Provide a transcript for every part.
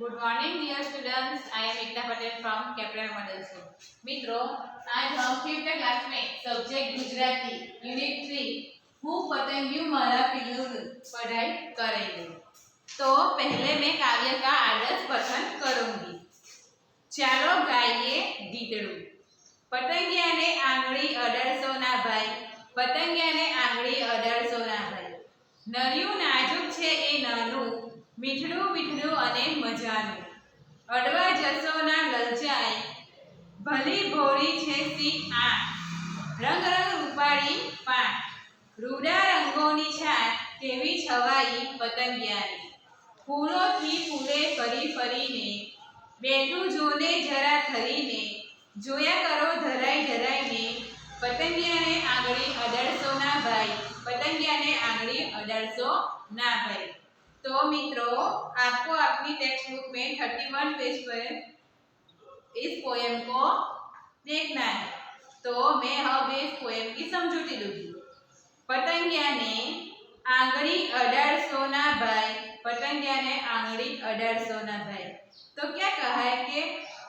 Good morning, dear students. I am Ekta Patel from Capital Model School. मित्रों, आज हम 5th class में subject Gujarati unit 3 હું પતંગિયું મારા પિલ્લુનું पढ़ाई करेंगे। तो पहले मैं काव्य का आदर्श पठन करूंगी। ચાલો ગાઈએ ગીતડું। પતંગિયાને આંગળી 1800 ના ભાઈ, પતંગિયાને આંગળી 1800 ના ભાઈ। નરિયું નાજુક છે એ નાનું, મીઠડું મીઠડું અને મજાનું। અડવા જસો ના લલચાય, ભલી ભોળી છે સી આંખ। રંગ રંગ રૂપાળી પાંખ, રૂડા રંગોની છાટ, કેવી છવાઈ પતંગિયાની। ફૂલોથી ફૂલે ફરી ફરીને, બેઠું જોને જરા થરીને, જોયા કરો ધરાઈ ધરાઈને। પતંગિયાને આંગળી 1800 ના ભાઈ, પતંગિયાને આંગળી 1800 ના भाई। तो मित्रों, आपको अपनी टेक्स्ट बुक में 31 पेज पर इस पोएम को देखना है। तो मैं अब इस पोएम की समझूती दूंगी। पतंगियाने आंगળી 1800 ना भाई, पतंगियाने आंगળી 1800 ना भाई। तो क्या कहा है कि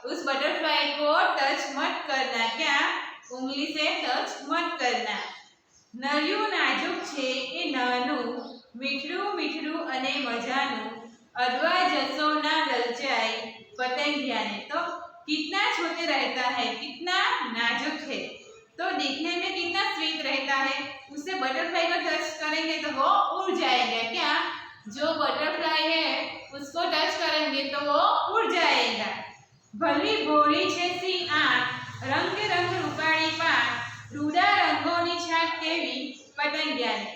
उस बटरफ्लाई को टच मत करना। क्या? उंगली से टच मत करना। नरिયું नाजुक छे ए नाનું, मीठड़ू मीठड़ू अने मजानु, अडवा जसो ना ललचाई पतंगियाने। तो कितना छोटे रहता है, कितना नाजुक है, तो दिखने में कितना स्वीट रहता है। उसे बटरफ्लाई को टच करेंगे तो वो उड़ जाएगा। क्या? जो बटरफ्लाई है उसको टच करेंगे तो वो उड़ जाएगा। भली भोળી છે સી આંખ, रंग रंग रूपाળી પાંખ, रूडा रंगोनी छाट केवी पतंगियाने।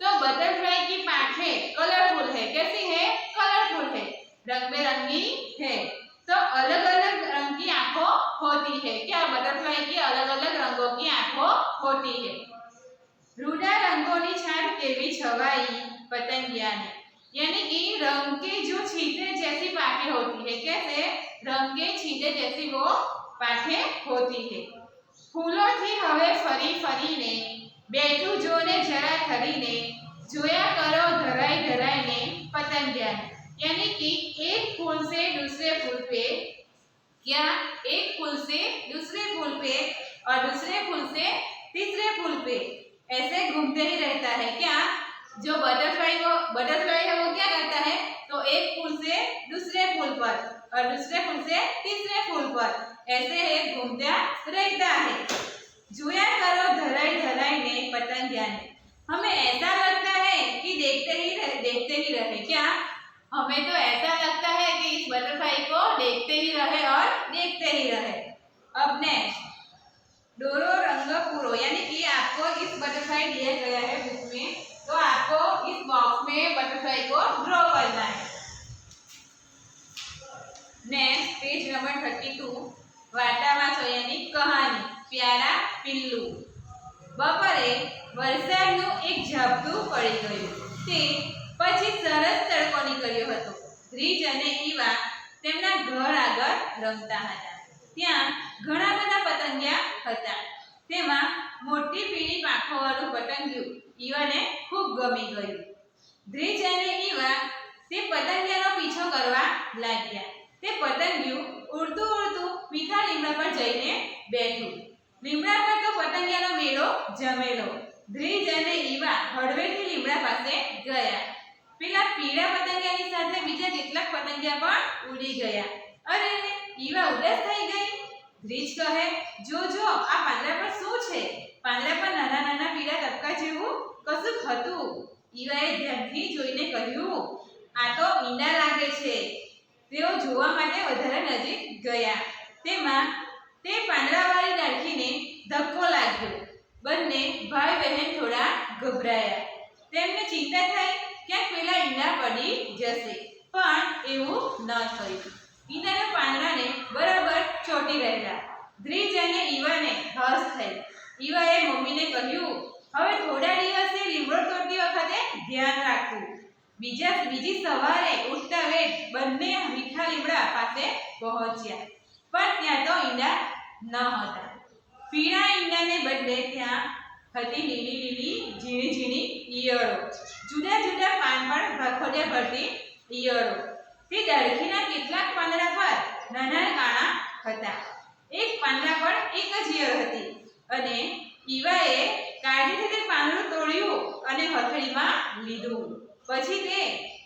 तो बटरफ्लाई की पांखें कलरफुल है। कैसी है? कलरफुल है, रंग बेरंगी है। तो अलग अलग रंग की आंखों होती है। क्या? बटरफ्लाई की अलग अलग रंगों की आंखों होती है। रूडा रंगोनी छाट केवी छवाई पतंगियाने, यानी कि रंग के जो छींटे जैसी पांखें होती है। कैसे? रंग के छींटे जैसी वो पांखें होती है। फूलों थी हवे फरी फरीने, बैठू जोने जरा धरीने, जोया करो धराई धराईने पतंगियाने। यानी कि एक फूल से दूसरे फूल पे, क्या? एक फूल से दूसरे फूल पे और दूसरे फूल से तीसरे फूल पे ऐसे घूमते ही रहता है। क्या? जो बटरफ्लाई है वो क्या करता है? तो एक फूल से दूसरे फूल पर और दूसरे फूल से तीसरे फूल पर ऐसे एक घूमता रहता है। जोया करो धराई धराईने पतंगियाने। हमें ऐसा लगता है कि देखते ही रहे। क्या? हमें तो ऐसा लगता है कि इस बटरफ्लाई को देखते ही रहे और देखते ही रहे। अब नेक्स्ट, डोरो रंग पूरो, यानी कि आपको इस बटरफ्लाई दिया गया है बुक में, तो आपको इस बॉक्स में बटरफ्लाई को ड्रॉ करना है। नेक्स्ट, पेज नंबर 32, वार्ता वाचो यानी कहानी प्यारा पिल्लू। बपોરે વરસાદનું એક ઝાપટું પડી ગયું, તે પછી સરસ તડકો નીકળ્યો હતો। ધ્રીજ અને ઈવા તેમના ઘર આગળ રમતા હતા। ત્યાં ઘણા બધા પતંગિયા હતા। તેમાં મોટી પીળી પાંખોવાળું પતંગિયું ઈવાને ખૂબ ગમી ગયું। ધ્રીજ અને ઈવા તે પતંગિયાનો પીછો કરવા લાગ્યા। તે પતંગિયું ઉડતું ઉડતું મીઠા લીમડા પર જઈને બેઠું। લીમડા પર તો પતંગિયાનો મેળો જમેલો। ધ્રીજ અને ઈવા હળવેથી લીમડા પાસે ગયા। પેલા પીળા પતંગિયાની સાથે બીજા કેટલાક પતંગિયા પણ ઉડી ગયા। અરે ઈવા ઉદાસ થઈ ગઈ। ધ્રીજ કહે, જો જો આ પાંદડા પર શું છે? પાંદડા પર નાના નાના પીળા તબકા જેવું કશુંક હતું। ઈવાએ ધ્યાનથી જોઈને કહ્યું, આ તો ઈંડા લાગે છે। તેઓ જોવા માટે વધારે નજીક ગયા। તેમાં તે પાંદડાવાળી ડાળખીને ધક્કો લાગ્યો। બંને ભાઈ બહેન થોડા ગભરાયા। તેમને ચિંતા થઈ ક્યાંક પેલા ઈંડા પડી જશે, પણ એવું ન થયું। ઈંડાના પાંદડાને બરાબર ચોંટી રહેલા। ધ્રીજ અને ઈવાને હસ થઈ। ઈવાએ મમ્મીને કહ્યું, હવે થોડા દિવસે લીમડો તોડતી વખતે ધ્યાન રાખવું। બીજી સવારે ઉઠતા વેત બંને મીઠા લીમડા પાસે પહોંચ્યા, પણ ત્યાં તો ઈંડા ન હતા। પીળા ઈંડાને બદલે ત્યાં હતી લીલી લીલી ઝીણી ઝીણી ઈયળો, જુદા જુદા પાન પર ભરતી ઈયળો। તે ડાળખીના કેટલાક પાંદડા પર નાના કાણા હતા. એક પાંદડા પર એક જ ઈયળ હતી અને ઈવાએ કાળજીથી તે પાંદડું તોડ્યું અને હથેળીમાં લીધું. પછી તે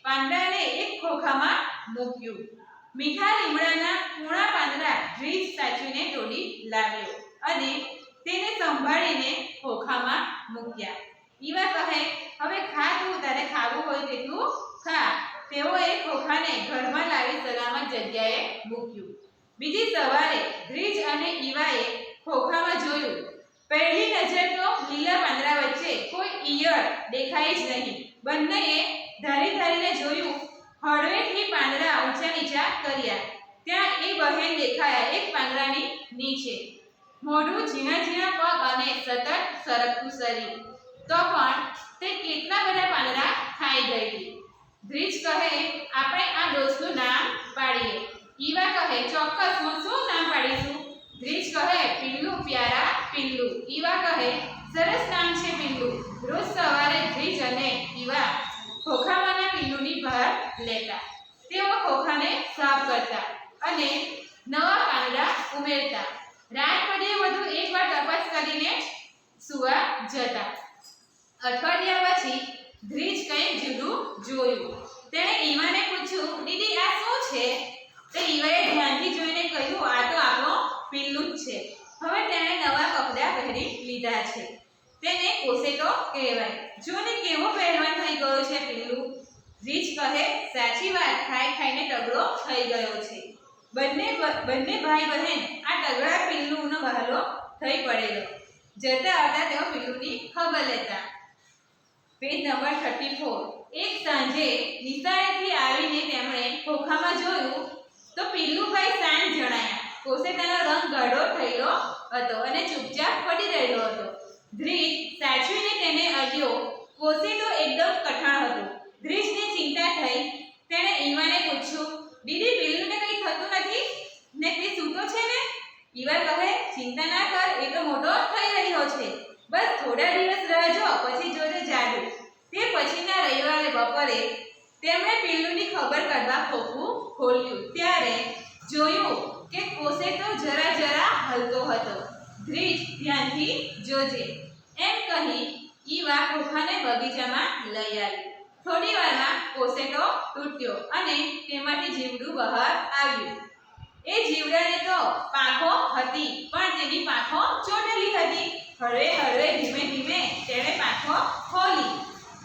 પાંદડાને એક ખોખામાં મૂક્યું. મીઠા લીમડાના કૂણા પાંદડા ડ્રીચ સાચવીને તોડી લાવ્યો અને તેને સંભાળીને ખોખામાં મૂક્યા. ઈવા કહે, હવે ખા, તું તારે ખાવું હોય તેટલું ખા. તેઓએ ખોખાને ઘરમાં લાવી સલામત જગ્યાએ મૂક્યું. બીજી સવારે ડ્રીચ અને ઈવાએ ખોખામાં જોયું. પહેલી નજર તો લીલા પાંદડા વચ્ચે કોઈ ઈયળ દેખાઈ જ નહીં. બંનેએ ધારી ધારીને જોયું. હળવેથી પાંદડા ઊંચા નીચા કર્યા. ત્યાં એ બહેન દેખાયા એક પાંદડાની નીચે. મોઢું, ઝીણા ઝીણા પગ અને સતત સરકતું શરીર. તો પણ તે કેટલા બધા પાંદડા ખાઈ ગઈ. ડ્રીચ કહે, આપણે આ ડોસનું નામ પાડીએ. ઈવા કહે, ચોક્કસ, હું શું નામ પાડીશું? ડ્રીચ કહે, પિલ્લુ, પ્યારા પિલ્લુ. ઈવા કહે, સરસ નામ છે પિલ્લુ. રોજ સવારે ડ્રીચ અને ઈવા ખોખામાંના પિલ્લુની બહાર લેતા. તેઓ ખોખાને સાફ કરતા અને નવા પાંદડા ઉમેરતા. રાત પડે વધુ એકવાર તપાસ કરીને સૂવા જતા. અઠવાડિયા પછી ડ્રીચ કંઈક જુદું જોયું. તેણે ઈવાને પૂછ્યું, દીદી, આ શું છે? તે ઈવાએ ધ્યાનથી જોઈને કહ્યું, આ તો આપણો પિલ્લુ જ છે. હવે તેણે નવા કપડાં પહેરી લીધા છે. તેને કોસેટો કહેવાય. જોને કેવો પહેરવાન થઈ ગયો છે પિલ્લુ. ડ્રીચ કહે, સાચી વાત, ખાઈ ખાઈને ટગડો થઈ ગયો છે. બંને ભાઈ બહેન આ ટગડા પિલ્લુનો વહાલો થઈ પડેલો. જતા આવતા તેઓ પિલ્લુની ખબર લેતા. Page number 34. એક સાંજે નિશાળેથી આવીને તેમણે ખોખામાં જોયું તો પિલ્લુભાઈ શાંત જણાયા. કોસેટાનો રંગ ગાઢો થયેલો હતો અને ચૂપચાપ પડી રહેલો હતો. ડ્રીચ સાચવીને તેને અડ્યો. કોસેટો એકદમ કઠણ હતો. ડ્રીચને ચિંતા થઈ. તેણે ઈવાને પૂછ્યું, દીદી, પિલ્લુને કંઈ થતું નથી ને? તે સૂતો છે ને? ઈવા કહે, ચિંતા ના કર, એ તો મોટો થઈ રહ્યો છે. બસ થોડા દિવસ રહેજો, પછી જોજો જાદુ. તે પછીના રવિવારે બપોરે તેમણે પિલ્લુની ખબર કાઢવા ખોખું ખોલ્યું. ત્યારે જોયું કે કોસેટો જરા જરા હલતો હતો. ડ્રીચ, ધ્યાનથી જોજે, એમ કહી ઈવા ખોખાને બગીચામાં લઈ આવી. થોડી વારમાં કોસેટો તૂટ્યો અને તેમાંથી જીવડું બહાર આવ્યું. એ જીવડાને તો પાંખો હતી, પણ તેની પાંખો ચોટેલી હતી. હળવે હળવે, ધીમે ધીમે તેણે પાંખો ખોલી.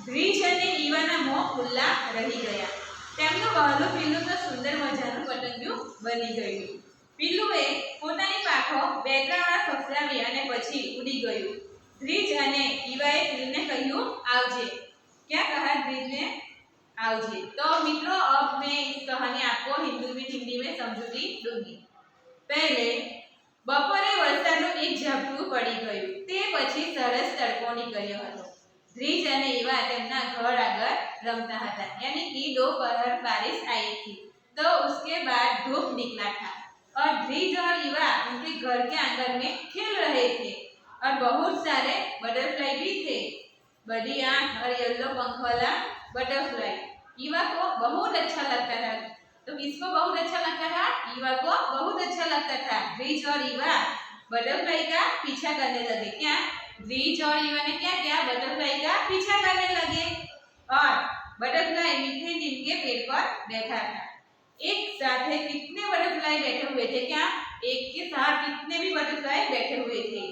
ડ્રીચ અને ઈવાના મોં ખુલ્લા રહી ગયા. તેમનું વહાલું પિલ્લું તો સુંદર મજાનું પતંગિયું બની ગયું. પિલ્લુએ પોતાની પાંખો 2-3 વાર ફફડાવી અને પછી ઉડી ગયું. ડ્રીચ અને ઈવાએ પિલ્લુને કહ્યું, આવજે. क्या कहा ड्रीच ने? आवजे. तो मित्रों, अब मैं इस कहानी आपको हिंदी में समझूंगी दूंगी. पहले બપોરે વરસાદનું એક ઝાપટું પડી ગયું. તે પછી સરસ તડકો નીકળ્યો હતો. ડ્રીચ અને ઈવા તેમના ઘર આગળ રમતા હતા. यानी कि दोपहर बारिश आई थी तो उसके बाद धूप निकला था और ड्रीच और ईवा उनके घर के आंगन में खेल रहे थे और बहुत सारे बटरफ्लाई भी थे. बड़ी आंख और येलो पंख वाला बटरफ्लाई ईवा को बहुत अच्छा लगता था. तो किसको बहुत अच्छा लगता था? ईवा को बहुत अच्छा लगता था. ड्रीच और ईवा बटरफ्लाई का पीछा करने लगे. क्या? ड्रीच और ईवा ने क्या किया? बटरफ्लाई का पीछा करने लगे और बटरफ्लाई मीठे नीम के पेड़ पर बैठा था. एक साथ कितने बटरफ्लाई बैठे हुए थे? क्या? एक के साथ कितने भी बटरफ्लाई बैठे हुए थे.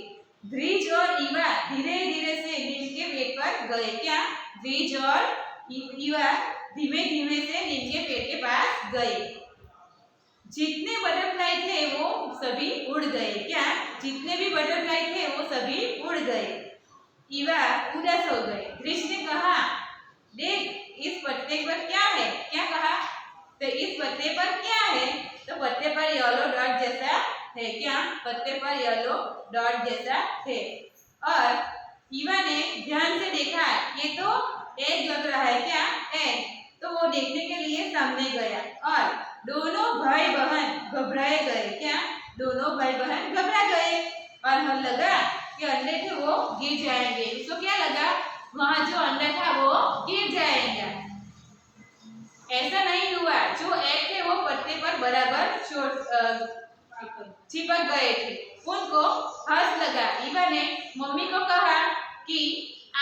ड्रीच और ईवा धीरे धीरे से नीम के पेड़ पर गए. क्या? ड्रीच और ईवा धीमे धीमे से नीम के पेड़ के पास गए. जितने बटरफ्लाई थे वो सभी उड़ गए. क्या? जितने भी बटरफ्लाई थे वो सभी उड़ गए. ईवा उदास हो गए. ड्रीच ने कहा, देख, इस पत्ते पर क्या है? क्या कहा? तो इस पत्ते पर क्या है? तो पत्ते पर येलो डॉट जैसा है. क्या? पत्ते पर येलो डॉट जैसा है. और ईवा ने ध्यान से देखा, ये तो एग लग रहा है. क्या? एग. तो वो देखने के लिए सामने गया और दोनों भाई बहन घबराए गए. क्या? दोनों भाई बहन घबरा गए और हमें लगा कि अंडे थे वो गिर जाएंगे. उसको क्या लगा? वहाँ जो अंडा था वो गिर जाएगा. ऐसा नहीं हुआ, जो एग थे वो पत्ते पर बराबर चिपक गए थे। उनको हंस लगा। ईवा ने मम्मी को कहा कि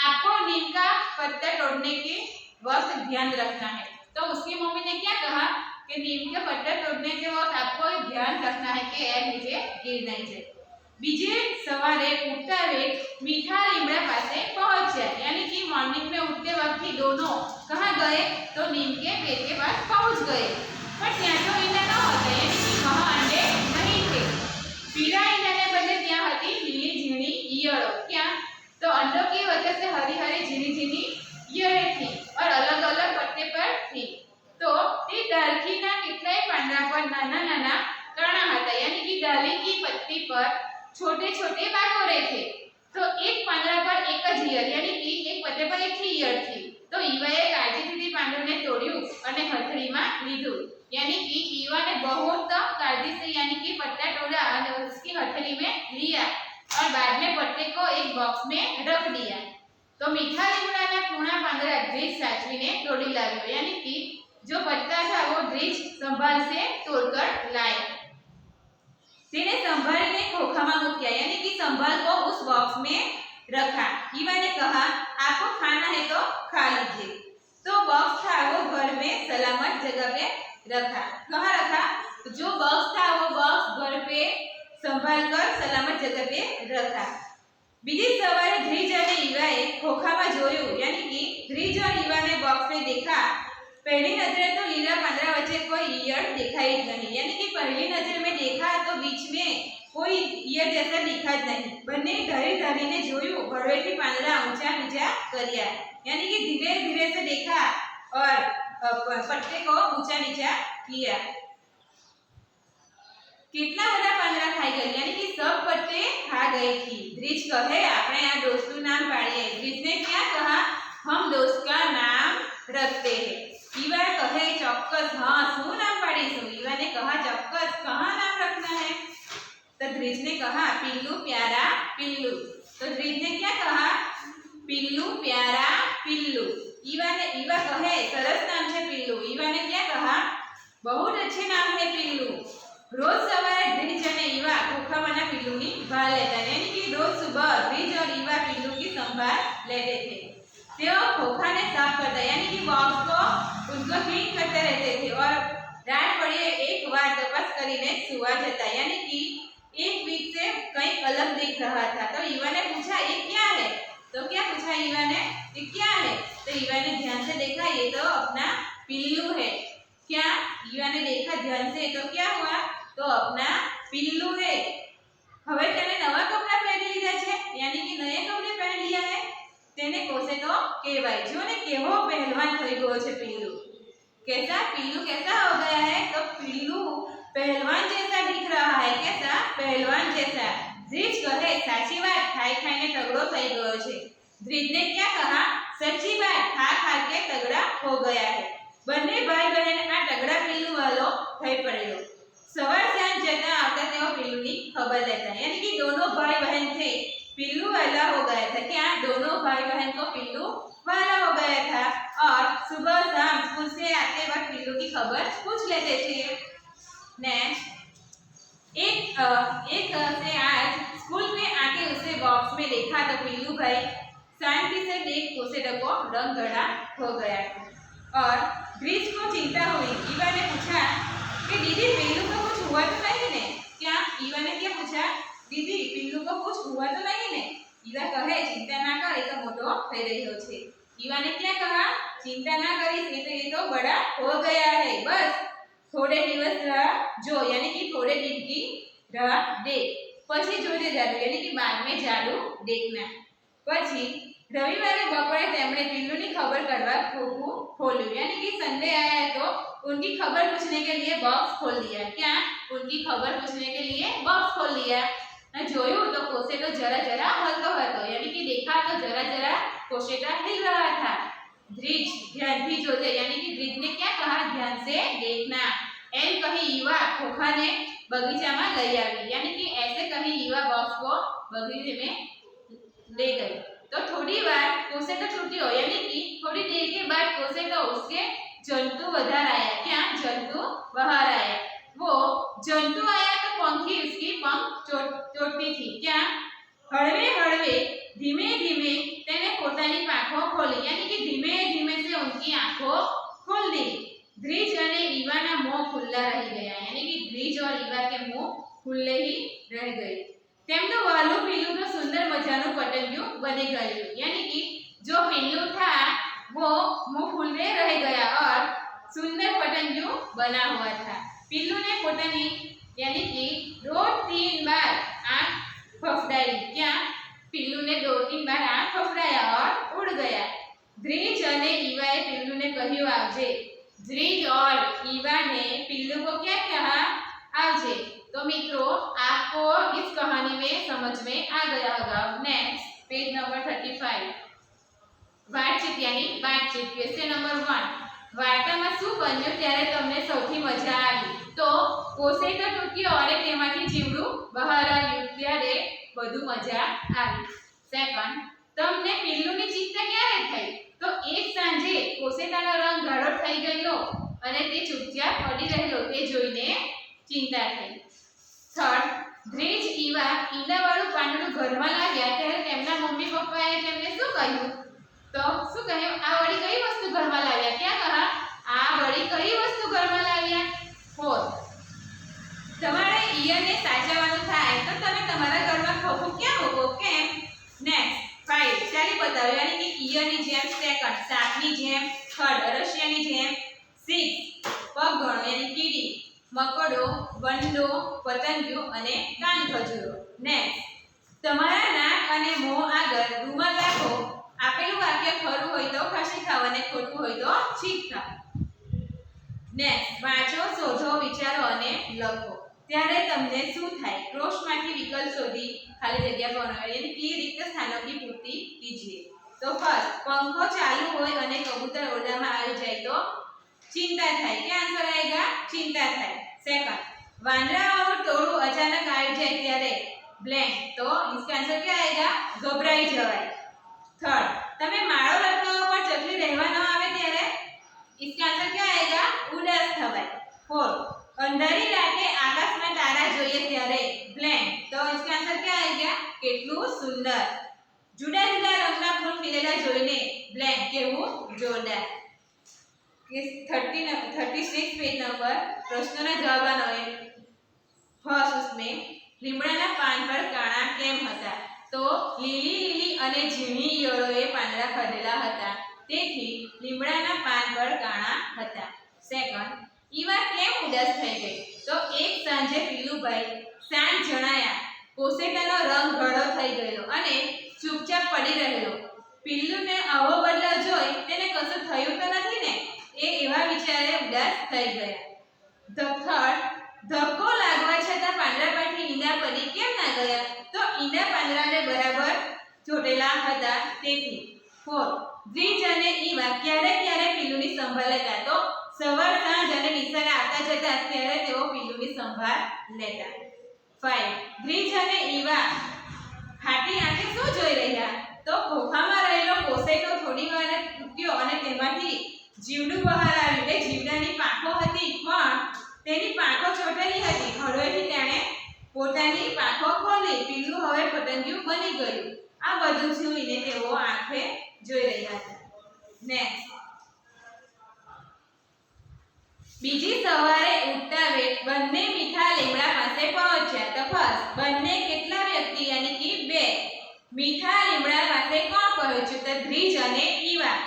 आपको नीम का पत्ता तोड़ने के वक्त ध्यान रखना है। तो उसकी मम्मी ने क्या कहा कि नीम का पत्ता तोड़ने के वक्त आपको ध्यान रखना है कि एग नीचे गिर नहीं जाए। बीजे सवारे उठता वे मीठा लीमड़ा पासे पहुंच जाए, यानी कि मॉर्निंग में उठते वक्त ही दोनों कहाँ गए तो नीम के पेड़ के पास पहुंच गए। पर ત્યાં તો ઈંડા ન હતા, यानी कि वहां अंडे नहीं थे। पीला ईंडाने बदले ત્યાં હતી લીલી ઝીણી ઈયળો। क्या तो अंडों की वजह से हरी हरी झीनी झीनी ईयળें थी और अलग अलग पत्ते पर थी। तो તે ડાળખીના કેટલાય પાંદડા પર નાના નાના કણા હતા, यानी कि डाली की पत्ती पर छोटे छोटे बाकोरे थे। तो एक પાંદડા पर एक જ ઈયળ, यानी कि एक पत्ते पर एक ही ईयળ थी। तो ઈવાએ કાળજીથી પાંદડાને તોડ્યું અને હથેળીમાં લીધું, यानी कि ईवा ने बहुत काळजी से यानी कि पत्ता तोड़ा और उसकी हथेली में लिया और बाद में पत्ते को एक बॉक्स में रख दिया। तो मीठा લીમડાના પૂર્ણ પાંદડા દ્રીજ સાચવીને તોડી લાવ્યો, यानी कि जो पत्ता था वो द्रिज संभाल से तोड़कर लाए। तेने संभालने खोखा में मुक्या, यानी कि संभाल को उस बॉक्स में रखा। ईवा ने कहा आपको खाना है तो खा लीजिए। तो बॉक्स था वो घर में सलामत जगह पे रखा। कहाँ रखा? तो जो बॉक्स था वो बॉक्स घर पे संभाल कर सलामत जगह पे रखा। बीजी सवारे द्रिज और ईवाए खोखा में जोयु, यानी कि द्रिज और ईवा ने बॉक्स में देखा। पहली नजर तो लीला પાંદડા वच्चे कोई ईयળ दिखाई नहीं, यानी कि पहली नजर में देखा तो बीच में कोई ईयળ जैसा दिखा नहीं। बने धरी धरी ने जोयु, भड़वेથી પાંદડા ऊंचा नीचा કર્યા, यानी कि धीरे धीरे से देखा और पत्ते को ऊंचा नीचा किया। कितना बड़ा પાંદડા खाई गई, यानी कि सब पत्ते खा गई थी। द्रिज कहे આપણે આ दोस्तों नाम पाड़िए। द्रिज ने क्या कहा? हम दोस्त का नाम रखते हैं। ईवा कहे चौक्कस हाँ शू नाम पाड़ीशू। ईवा ने कहा चौक्कस कहाँ नाम रखना है? तो द्रिज ने कहा पिल्लू प्यारा पिल्लू। तो द्रिज ने क्या कहा? पिल्लू प्यारा पिल्लू। ईवा कहे सरस नाम है पिल्लू। ईवा ने क्या कहा? बहुत अच्छे नाम है पिल्लू। रोज सवारे द्रिज और ईवा खोखामाना पिल्लू की भाल लेता, यानी कि रोज सुबह द्रिज और ईवा पिल्लू की संभाल लेते थे। तेओ खोखा ने साफ करता, यानी कि बॉक्स को उनको क्लीन करते रहते थे और रात पड़े एक बार तपास करीने सुवा जता, यानी कि एक वीक से कहीं अलग दिख रहा था। तो ईवा ने पूछा ये क्या है? तो क्या पूछा ईवा ने? ये क्या है? तो ईवा ने ध्यान से देखा, ये तो अपना पिल्लू है। क्या? ईवा ने देखा ध्यान से, तो क्या हुआ? तो अपना पिल्लू है। હવે તેને નવા કપડા પહેરી લીધા છે, यानी कि नए कपड़े पहन लिया है। તેને કોસે તો કહેવાય, જો ને કેવો પહેલવાન થઈ ગયો છે पिल्लू। कैसा? पिल्लू कैसा हो गया है? तो पिल्लू पहलवान जैसा दिख रहा है। कैसा? पहलवान जैसा। द्रिज कहे साची बात, खाई खाईने तगड़ो થઈ ગયો છે। द्रिज ने क्या कहा? सच्ची बात, खा खा के तगड़ा हो गया है। બંને ભાઈ બહેન આ તગડા पिल्लू वालो થઈ પડેલો। सवार सांझ जता आवता तेओ पिल्लू की खबर लेता, यानी कि दोनों भाई बहन थे पिल्लू वाला हो गया था। क्या? दोनों भाई बहन को पिल्लू वाला हो गया था और सुबह शाम स्कूल से आते वक्त पिल्लू की खबर पूछ लेते थे। नेक्स्ट एक से आज स्कूल में आके उसे बॉक्स में देखा तो पिल्लू भाई शांति से देख कोसेडो को रंग गड़ा हो गया और द्रिज को चिंता हुई। ईवा ने पूछा कि दीदी पिल्लू को कुछ हुआ तो नहीं ने? क्या? ईवा ने क्या पूछा? दीदी पिल्लू को कुछ हुआ तो नहीं ने? ईवा कहे चिंता ना कर, ये तो मोटो થઈ રહ્યો છે। ईवा ने क्या कहा? चिंता ना करिस, ये तो बड़ा हो गया है, बस थोड़े दिवस राह जो, यानी कि थोड़े दिन की राह देख, પછી જોજે જાદુ, यानी कि बाद में जादू देखना। પછી रविवारे बपोरे તેમણે पिल्लूनी खबर काढवा खोखું खोल्યું, यानी कि संडे आया तो उनकी खबर पूछने के लिए बॉक्स खोल दिया। क्या? उनकी खबर पूछने के लिए बॉक्स खोल दिया। જોયું तो कोसेटो जरा जरा हलतो હતો, यानी कि देखा तो जरा जरा कोसेटा हिल रहा था। द्रिज ध्यान थी जोते, यानी कि द्रिज ने क्या कहा? ध्यान से देखना। एम कही ईवा खोखा ने बगीचा में लई आई, यानी कि ऐसे कही ईवा बॉक्स को बगीचे में ले गई। तो थोड़ी बार कोसेटो छूटी हो, यानी कि थोड़ी देर के बाद कोसेटो उसके जंतु बाहर आया। क्या? जंतु बाहर आया। वो जंतु आया तो पंखी उसकी पंख चोटती थी। क्या? हळवे हळवे धीमे धीमे तेने पोतानी आंखों खोली, यानी कि धीमे धीमे से उनकी आंखों खोल दी। द्विज और ईवा ना मुंह खुला रह गया, यानी कि द्विज और ईवा के मुंह खुले ही रह गए। તેમનું વાલું પીલું તો સુંદર મજાનું પતંગિયું બની ગયું, यानी कि जो पिल्लू था वो मुंह खुले रह गया और सुंदर पतंगियों बना हुआ था। पिल्लू ने पोतानी यानी कि 2-3 बार आंख फफड़ाई। क्या? पिल्लू ने 2-3 बार आंख फफड़ाया और उड़ गया। द्विज और ईवाए पिल्लू ने कह્યું આવજે। द्विज और ईवा ने पिल्लू को क्या कहा? आवजे। तो मित्रों आपको इस कहानी में समझ में आ गया होगा। नेक्स्ट पेज नंबर 35 वातचीत यानी बातचीत। क्वेश्चन नंबर 1 वार्ताમાં શું બન્યું ત્યારે તમને સૌથી મજા આવી? તો કોસે તો તૂટ્યો અને તેમાંથી જીવડું બહાર આવ્યું ત્યારે વધુ મજા આવી। સેકન્ડ તમને પિલ્લુની ચિંતા ક્યારે થઈ? તો એક સાંજે કોસેતાનો રંગ ગાઢો થઈ ગયો અને તે ચૂપચાપ પડી રહેલો તે જોઈને ચિંતા થઈ। થર્ડ દ્વિજ ઈવા ઈંડાવાળું પાંદડું ઘરમાં લાવ્યા ત્યારે તેમના મમ્મી પપ્પાએ તેમને શું કહ્યું? તો શું કહ્યું? આ વળી કઈ વસ્તુ ઘરમાં લાવ્યા? क्या कहा? આ વળી કઈ વસ્તુ ઘરમાં લાવ્યા? ફોર્થ તમારે ઈયરને સાચવવાનું થાય તો તમે તમારા ઘરમાં ખોખું ક્યાં મૂકો? કેમ? નેક્સ્ટ 5 ચાલી બતાવ્યો, यानी कि ઈયરની જેમ સેકન્ડ, સાપની જેમ થર્ડ, અરસિયાની જેમ 6 પગગણો यानी કીડી, મકોડો, વંડો, પતંગિયું અને કાન ખજૂરો। નેક્સ્ટ તમારા નાક અને મોં આગળ રૂમાલ રાખો। આપેલું વાક્ય ખરું હોય તો ખાંસી ખાઓ અને ખોટું હોય તો છીંક ખાઓ। નેક્સ્ટ વાંચો, શોધો, વિચારો અને લખો। ત્યારે તમને શું થાય? ક્રોશમાંથી વિકલ્પ શોધી ખાલી જગ્યા બનાવો, यानी कि रिक्त स्थानों की पूर्ति कीजिए। तो फर्स्ट पंखो चालू होय અને કબૂતર ઓરડામાં આવી જાય તો चिंता થાય। क्या आंसर आएगा? चिंता થાય। सेकंड વાંદરાઓનું ટોળું અચાનક આવી જાય ત્યારે ब्लैंक, तो इसका आंसर क्या आएगा? घबराई जवाय। थर्ड તમે માળો લટકાવવા પર ચકલી રહેવા ન આવે ત્યારે इसका आंसर क्या आएगा? उदास થવાય। फोर्थ अंधारी राते आकाशમાં તારા જોઈએ ત્યારે ब्लैंक, तो इसका आंसर क्या आएगा? કેટલું સુંદર। જુદા જુદા રંગના ફૂલ ખીલેલા જોઈને ब्लैंक, કેવું જોરદાર। 36 पेज नंबर प्रश्नों जवाब आए। फर्स्ट उसमें લીમડાના પાન પર કાણા કેમ હતા? તો લીલી લીલી અને ઝીણી ઈયળોએ પાંદડા ખાધેલા હતા તેથી લીમડાના પાન પર કાણા હતા। સેકન્ડ ઈવા કેમ ઉદાસ થઈ ગઈ? તો એક સાંજે પિલ્લુભાઈ શાંત જણાયા। કોસેટાનો રંગ ઘડો થઈ ગયો અને ચૂપચાપ પડી રહેલો। પિલ્લુને આવો બદલાવ જોઈ તેને કશું થયું તો નથી ને? એ એવા વિચારે ઉદાસ થઈ ગયા। થર્ડ ધક્કો લાગવા છતાં પાંદડા પરથી ઈંડા પડી કેમ ના ગયા? તો ઈંડા પાંદડાને બરાબર ચોટેલા હતા તેથી। ફોર્થ દ્વિજ અને ઈવા ક્યારે ક્યારે પિલ્લુની સંભાળ લેતા? તો સવાર સાંજ અને નિશાળે આવતા જતા ત્યારે તેઓ પિલ્લુની સંભાળ લેતા। 5 દ્વિજ અને ઈવા હાટી આંખે શું જોઈ રહ્યા? તો ખોખામાં રહેલો કોસેટો થોડી વાર તૂટ્યો અને તેમાંથી જીવડું બહાર આવ્યું। એટલે જીવડાની પાંખો હતી પણ તેની પાંખો ચોટેલી હતી। હળવેથી તેણે પોતાની પાંખો ખોલી। પિલ્લું હવે પતંગિયું બની ગયું। આ બધું જોઈને તેઓ આંખે જોઈ રહ્યા હતા। નેક્સ્ટ બીજી સવારે ઉઠતા વેત બંને મીઠા લીમડા પાસે પહોંચ્યા। તો ફર્સ્ટ બંને કેટલા વ્યક્તિ? यानी कि 2 મીઠા લીમડા પાસે કોણ પહોંચ્યું? તો દ્વિજ અને ઈવા।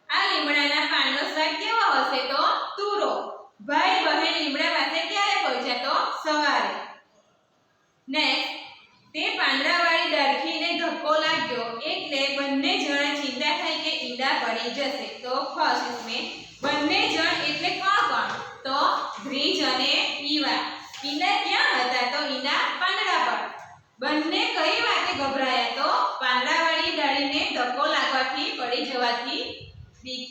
આ લીમડાના પાનનો સ્વાદ કેવો હશે? તો તુરો। ભાઈ બહેન લીમડા પાસે ક્યારે પહોંચ્યા? તો સવારે। નેક્સ્ટ તે પાંદડાવાળી ડાળખીને ધક્કો લાગ્યો એટલે બંને જણા ચિંતા થઈ કે ઈંડા પડી જશે। તો ફર્સ્ટ इसमें બંને જણ એટલે કોણ કોણ? તો દ્વિજ અને ઈવા। ઈંડા ક્યાં હતા? તો ઈંડા પાંદડા પર। બંને કઈ વાતે ગભરાયા? તો પાંદડાવાળી ડાળીને ધક્કો લાગવાથી પડી જવાથી બીક।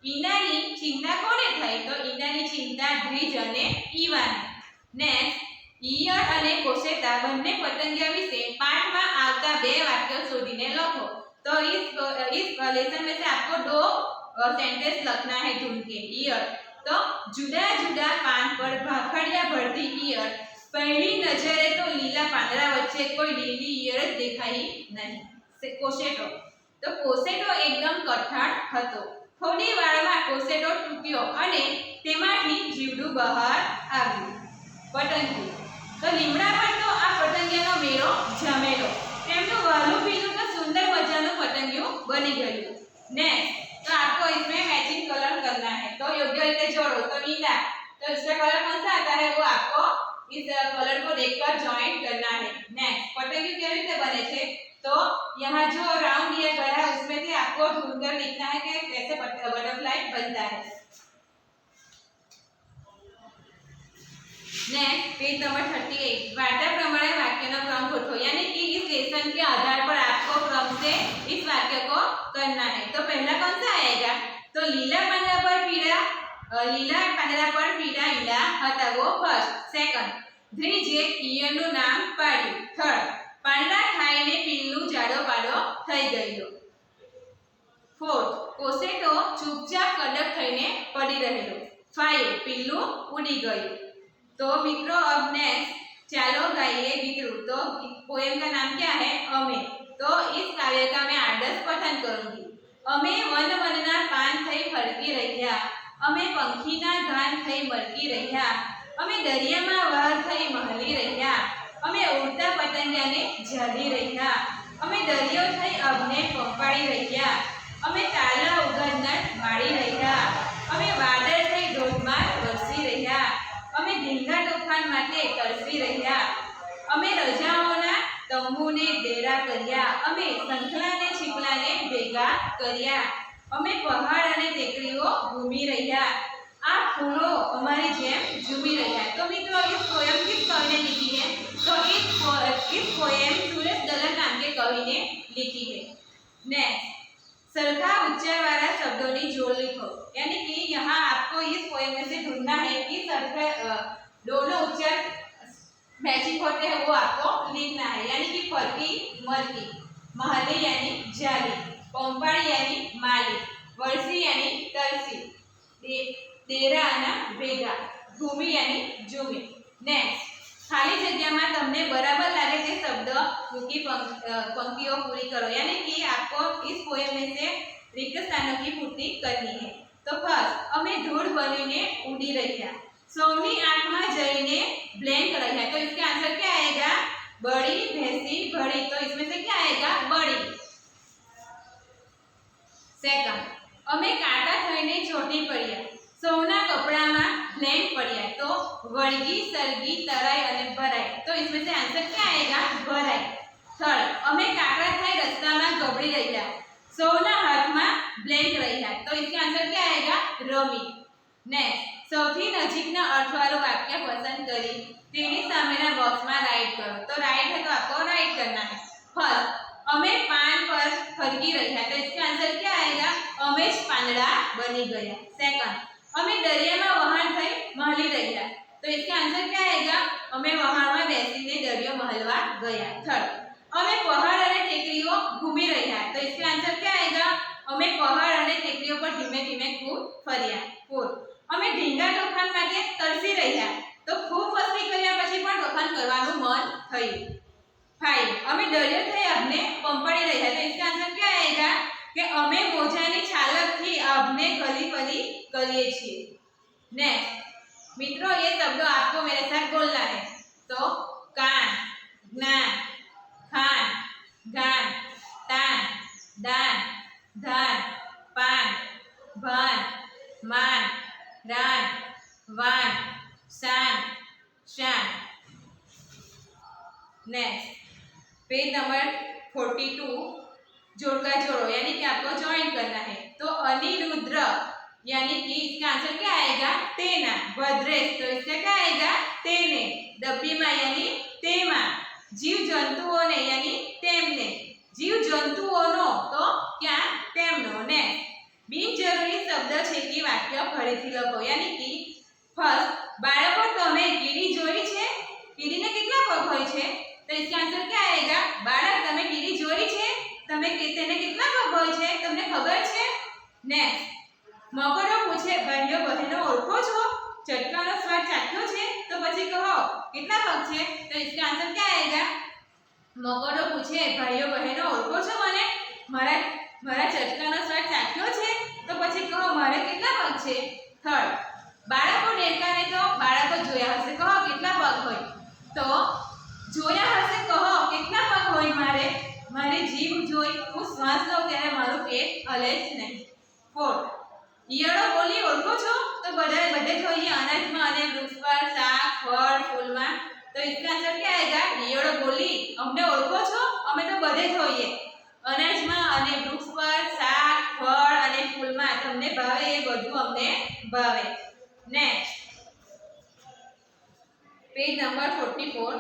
ઈંડાની ચિંતા કોને થઈ? તો ઈંડાની ચિંતા દ્વિજ અને ઈવાને। નેક્સ્ટ ઈયળ અને કોસેટા બંને પતંગિયા વિશે પાઠમાં આવતા 2 વાક્યો શોધીને લખો। तो इस लेसन में से आपको 2 सेंटेंस लिखना है ढूंढ के। ईयर तो जुदा जुदा पान पर भाखड़िया भरती ईयर, पहली नजरे तो लीला પાંદડા વચ્ચે કોઈ લીલી ઈયર જ દેખાઈ નહીં। કોસેટો તો કોસેટો એકદમ કઠણ હતો, થોડી વારમાં કોસેટો તૂટ્યો અને તેમાંથી જીવડું બહાર આવ્યું। પતંગિયું તો લીમડા પર તો આ પતંગિયાનો મેળો જમેલો, તેમનું વહાલું પીલું તો સુંદર મજાનું પતંગિયું બની ગયું। नेक्स्ट तो आपको इसमें मैचिंग कलर करना है, तो योग्य रीते जोड़ो। तो नीला तो इसका कलर कौन सा आता है वो आपको इस कलर को देखकर ज्वाइन करना है। नेक्स्ट पतंगियों केवी रीते बने छे, तो यहाँ जो राउंड दिया गया है उसमें से आपको ढूंढकर लिखना है कि कैसे बटरफ्लाई बनता है। नेक्स्ट पेज नंबर 38 वार्ता प्रमाणे वाक्यનો क्रम गोठो, यानी कि इस लेसन के आधार पर आपको क्रम से इस वाक्य को करना है। तो पहला कौन सा आएगा, तो लीला પાંદડા पर પીળા ઈંડા હતા वो फर्स्ट। सेकंड ધ્રીજે ઈયળનું નામ પાડ્યું। થર્ડ પાંદડા ખાઈને પીલું જાડો પાડો થઈ ગયો। फोर्थ કોસેટો ચૂપચાપ કડક થઈને પડી રહેલો। 5 પીલું ઉડી ગયું। तो मित्रों अब नेक्स्ट चलो गाइए गीतड़ू। तो पोएम का नाम क्या है, अमे। तो इस काव्य का मैं आदर्श पठन करूंगी। अमे वन वनना पान थई फरकी रह्या, अमे पंखीना गान थई मरकी रह्या, अमे दरियामां वार थई महली रह्या, अमे उड़ता पतंगियाने झाली रह्या, अमे दरियो थई अबने पंपाड़ी रह्या, अमे ताला उगड़ना माड़ी रह्या, अमे वादळ थई धोधमार वरसी रह्या, अमे ढींगा तोफान माटे तरसी रह्या, अमे रजाओना तंबूने डेरा कर्या, अमे संखलाने छिपलाने भेगा कर्या, अमे पहाड़ अने टेकरीओ घूमी रह्या, आ फूलो अमारी जेम झूमी रह्या। तो मित्रों इस पोएम किस कवि ने लिखी है, तो इस पोएम सुरेश दलत नाम के कवि ने लिखी है। नेक्स्ट सरखा उच्चार वाला शब्दों की जोड़ लिखो, यानी कि यहाँ आपको इस पोएम में से ढूंढना है कि सरखा दोनों उच्चार मैचिंग होते हैं वो आपको लिखना है। यानी कि फरकी मरकी, महली यानी जाली, पंपाड़ी यानी माली, वर्षी यानी तरसी, डेरा ना भेगा, भूमि यानी जूमी। नेक्स्ट खाली जगह में तमने बराबर लागे ते शब्द मूकी पंक्तियों पूरी करो, यानी कि आपको इस पोएम में से रिक्त स्थानों की पूर्ति करनी है। तो फर्स्ट अमे धूल बनीने उड़ी रह्या, सौनी आंख में जईने ब्लैंक रह्या। तो इसका आंसर क्या आएगा, बड़ी भैंसी बड़ी। तो इसमें से क्या आएगा, बड़ी। सेकंड अमे कांटा थईने छोटी पड्या, सौना कपड़ा में ब्लैंक पड्या। तो वळगी सरगी तराई अने भराई। तो इसमें से आंसर क्या आएगा, भराई। थर्ड अमे काकड़ा थाई रस्ता में गबड़ी रह्या, सौना हाथ में ब्लैंक रह्या। तो इसका आंसर क्या आएगा, रमी। नेक्स्ट સૌથી નજીકના અર્થવાળું વાક્ય પસંદ કરી તેની સામેના બોક્સમાં રાઈટ કરો। તો રાઈટ है तो आपको राइट करना है। फर्स्ट अमे पान पर फरकी रह्या, तो इसका आंसर क्या आएगा, अमे ज પાંદડા बनी गया। सेकंड अमे दरियामां वहाण थई महली रह्या, तो इसका आंसर क्या आएगा, अमे वहाणमां बेसीने दरियो महलवा गया। थर्ड अमे पहाड़ अने टेकरीओ घूमी रह्या, तो इसका आंसर क्या आएगा, अमे पहाड़ अने टेकरीओ पर धीमे धीमे खूब फर्या। फोर्थ अमे ढींगा तोफान माटे तरसी रह्या, तो खूब मस्ती कर्या पछी पण तोफान करवानुं मन थयुं। 5 अमे दरियो थई अबने पंपाड़ी रह्या, तो इसका आंसर क्या आएगा कि अमे मोजानी छालकथी अबने गली पली करीए छीए। नेक्स्ट मित्रों ये शब्दों आपको मेरे साथ बोलना है। तो कान, ज्ञान, खान, गान, तान, दान, धान, पान, भान, मान, रान, वान, शान, शान। नेक्स्ट पेज नंबर 42 जोड़का जोड़ो, यानी कि आपको ज्वाइन करना है। तो अनिरुद्र यानी कि इसका आंसर क्या आएगा, तेना। भद्रेश तो इसका क्या आएगा, तेने। डब्बीमा यानी तेमा। जीव जंतुओने यानी तेमने। जीव जंतुओनो तो क्या, तेमनो। नेक्स्ट बिनजरूरी शब्द छे कि वाक्य फरीथी लखो, यानी कि फर्स्ट बाळको तमे कीड़ी जोई छे, कीड़ीने કેટલા પગ હોય છે, तो इसका आंसर क्या आएगा, बाळक तमे कीड़ी जोई छे, तमे तेने કેટલા પગ હોય છે તમને ખબર છે। नेक्स्ट મકોડો પૂછે ભાઈઓ બહેનો ઓળખો છો? ચટકાનો સ્વાદ ચાખ્યો છે? તો પછી કહો કેટલા પગ છે? તો इसका आंसर क्या आएगा? મકોડો પૂછે ભાઈઓ બહેનો ઓળખો છો મને? મારા ચટકાનો સ્વાદ ચાખ્યો છે? તો પછી કહો મારે કેટલા પગ છે? થર્ડ, બાળકો દેડકાને તો બાળકો જોયા હશે, કહો કેટલા પગ હોય? તો જોયા હશે, કહો કેટલા પગ હોય? મારી જીભ જોઈ હું શ્વાસ લઉં ત્યારે મારું પેટ હલે જ નહીં. ફોર્થ, ઈયળો બોલી ઓળખો છો? તો બધે જોઈએ અનાજમાં અને વૃક્ષ પર, શાક, ફળ, ફૂલમાં. તો इसका आंसर क्या आएगा? ઈયળો બોલી અમને ઓળખો છો? અમે તો બધે જોઈએ અનાજમાં અને વૃક્ષ પર, શાક, ફળ અને ફૂલમાં. તમને ભાવે એ બધું અમને ભાવે. Next, page number 44,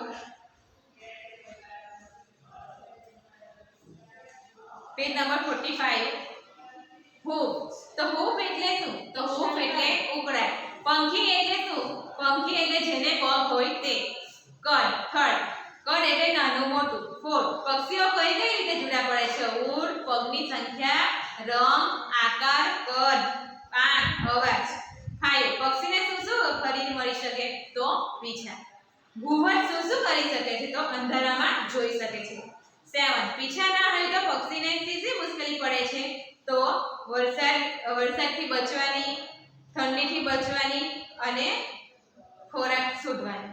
page number 45. હૂફ. તો હૂફ એટલે શું? તો હૂફ એટલે ઉકળાટ. પંખી એટલે શું? પંખી એટલે જેને પગ હોય તે. કદ. થર્ડ, કદ એટલે નાનું મોટું. ફોર્થ, પક્ષીઓ કઈ રીતે જુદા પડે છે? ઉડ, પગની સંખ્યા, રંગ, આકાર, કદ, પાંખ, અવાજ. ફાઈવ, પક્ષીને શું ખરીદ મળી શકે? તો પીછા. ઘુવડ શું કરી શકે છે? તો અંધારામાં જોઈ શકે છે. 7, પીછા ના હોય તો પક્ષીને શી મુશ્કેલી પડે છે? તો વરસાદથી બચવાની, ઠંડીથી બચવાની અને ખોરાક શોધવાની.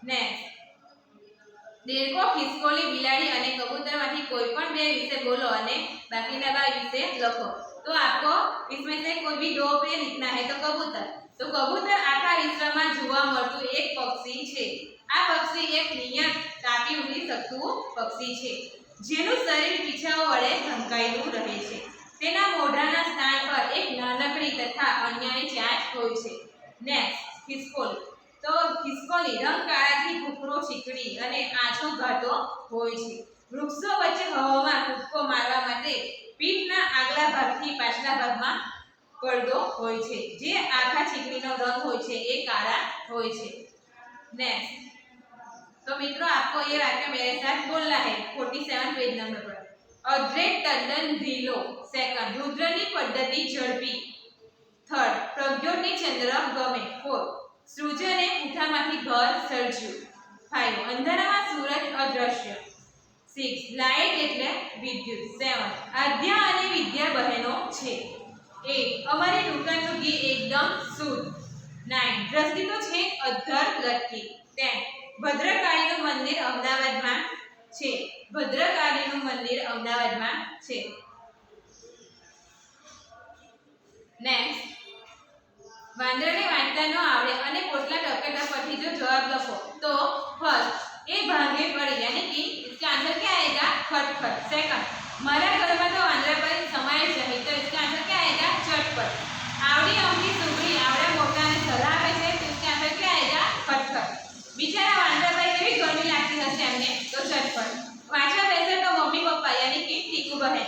નેક્સ્ટ, દેડકો, ખિસકોલી, બિલાડી અને कबूतरમાંથી કોઈ પણ બે વિશે બોલો અને બાકીના 2 વિશે લખો. तो आपको इसमें से कोई भी 2 पे लिखना है. तो कबूतर. तो कबूतर આખા વિશ્વમાં જોવા મળતું એક પક્ષી છે. આ પક્ષી એક નિયત કાપી ઉડી શકતું પક્ષી છે જેનું શરીર પીછાઓ વડે ઢંકાયેલું રહે છે. તેના મોઢાના સ્થાન પર એક નાનકડી તથા અન્યની ચાંચ હોય છે. નેક્સ્ટ, ખિસકોલી. તો ખિસકોલી રંગ કાળાથી ભૂખરો, ચીકણી અને આછો ઘાટો હોય છે. વૃક્ષો વચ્ચે હવામાં કૂદકો મારવા માટે પીઠના આગલા ભાગથી પાછલા ભાગમાં પડદો હોય છે. જે આખા ચીકણીનો રંગ હોય છે એ કાળા હોય છે. नेक्स्ट, तो मित्रों आपको ये वाक्य मेरे साथ बोलना है. 47 पेज नंबर पर. अद्रेट तद्दन ढीलो. सेकंड, रुद्રની પદ્ધતિ ઝડપી. થર્ડ, પ્રજ્ઞોની ચંદ્ર ગમે. ફોર્થ, સૃજને પૂઠામાંથી ઘર સર્જ્યું. 5, અંધારામાં સૂરજ અદ્રશ્ય. 6, લાઇટ એટલે વિદ્યુત. 7, આદ્યા અને વિદ્યા બહેનો છે. 8, અમારી દુકાનનું ઘી એકદમ શુદ્ધ. 9, દ્રષ્ટિ તો છે અધર લટકી. 10, ભદ્રકાળીનું મંદિર અમદાવાદમાં છે. ભદ્રકાળીનું મંદિર અમદાવાદમાં છે. નેક્સ્ટ, વાંદરાને વાંચતા ન આવડે અને પોટલા ટકેટા પરથી જો જવાબ લખો તો ફર્સ્ટ, એ ભાગે પડી यानी कि इसका आंसर क्या आएगा? खटखट. सेकंड, મારા ઘરમાં તો વાંદરા પર સમાય જ નહીં. તો इसका आंसर क्या आएगा? चटपट. आवड़ी अमली सुगड़ी आवड़ा मोटाने सलाह આપે છે. તો इसका आंसर क्या आएगा? खटखट. बिचारा वांदरा भाई केवी गर्मी लागती हશે એમને? તો चटपट. વાંચવા બેસે તો મમ્મી પપ્પા यानी कि ટીકુ બહેન.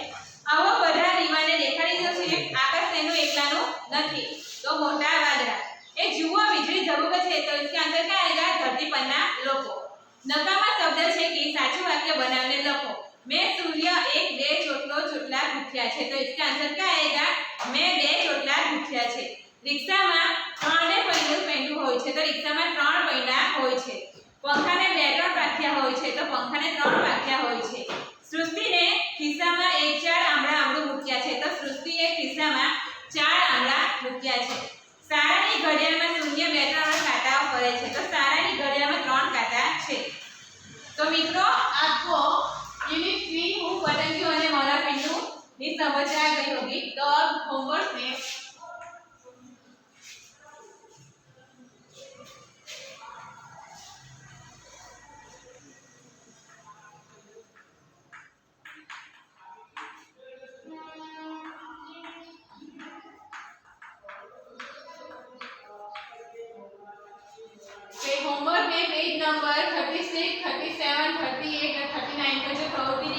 આવો બધા દીવાને દેખાડી દો છે આકાશ તેનું એકલાનું નથી. તો મોટા વાદળા. એ જુઓ વીજળી ઝબૂકે છે. તો इसका आंसर क्या आएगा? धरती पરના લોકો. નકામા શબ્દ છે કે સાચું વાક્ય બનાવીને લખો. मैं सूर्य 1 2 ચોટલા ભૂખ્યા છે. તો इसका आंसर क्या आएगा? मैं 2 ચોટલા ભૂખ્યા છે. રિક્ષામાં 3 પૈડું પેંડું હોય છે. તો રિક્ષામાં 3 પૈડા હોય છે. પંખાને 2 પાખ્યા હોય છે. તો પંખાને 3 પાખ્યા હોય છે. સૃષ્ટિને ખિસ્સામાં 1 4 આંબળા આંબળું મૂક્યા છે. તો સૃષ્ટિએ ખિસ્સામાં 4 આંબળા મૂક્યા છે. સારાની ઘડિયાળમાં શૂન્ય 2 3 કાંટાઓ ફરે છે. તો સારાની ઘડિયાળમાં 3 કાંટા છે. तो मित्रों आपको यूनिट 3 हूँ पतंगियों અને મારા પિલ્લુ ની સમજ આ ગઈ होगी. तो अब होमवर्क में होमवर्क में पेज नंबर 36, 37, 38 और 39 पर जो प्रवृत्ति